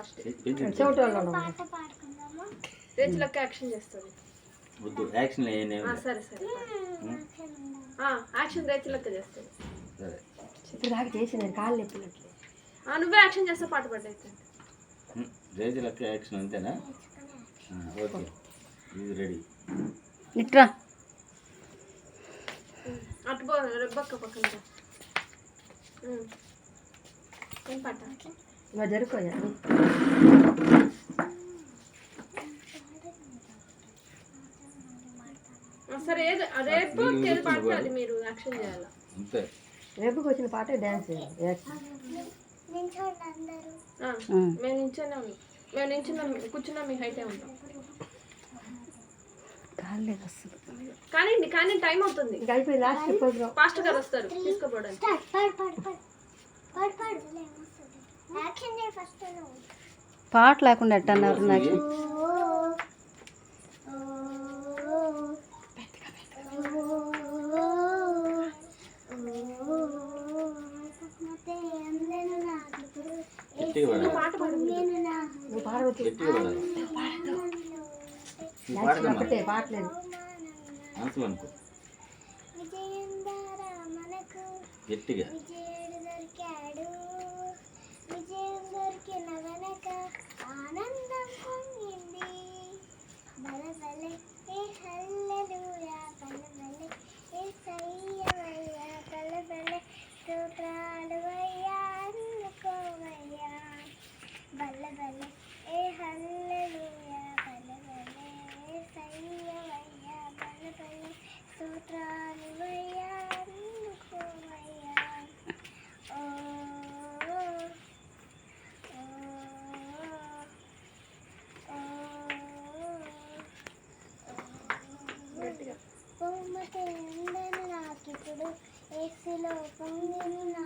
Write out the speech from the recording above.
First పాడుకుందామా? రేచులక్క action చేస్తుంది. వద్దు action సరే సరే యాక్షన్ రేచులక్క చేస్తుంది. సరే ఇప్పుడు దాకా చేసింది కాళ్ళు ఎత్తినట్లే. నువ్వే యాక్షన్ చేస్తే పాట పడ్డైతే రేజులక్క యాక్షన్ అంతేనా? ఓకే ఇది రెడీ. ఇట్రా అటు రెబ్బక్క పక్కన ఏం పాట ఇలా జరుపుకోయా. సరే రేపు ఏది పాడితే అది మీరు యాక్షన్ చేయాలి. అంతే రేపుకి వచ్చిన పాటే డ్యాన్స్ చేయాలి. మేము నించున్నాం, మేము నించున్నాం, కూర్చున్నాం, మీ హైటే ఉంటాం. కానీ టైం అవుతుంది. పాస్టర్ గారు వస్తారు తీసుకోపోవడానికి. పాట లేకుండా ఎట్టన్నారు నాకు. పాటలేదు గట్టిగా విజయం దొరికిన వెనక ఆనందం పొంగింది. బలబలే ఏ హల్లెలూయా, బలబలే ఏ సయ్యవయ్యా, బలబలే స్తోత్రాలువయ్యా అందుకోవయ్యా. బలబలే ఏ హల్లెలూయా, బలబలే ఏ సయ్యవయ్యా, బలబలే స్తోత్రాలువయ్యా అందుకోవయ్యా. నాకిప్పుడు ఏసులో పొంగిన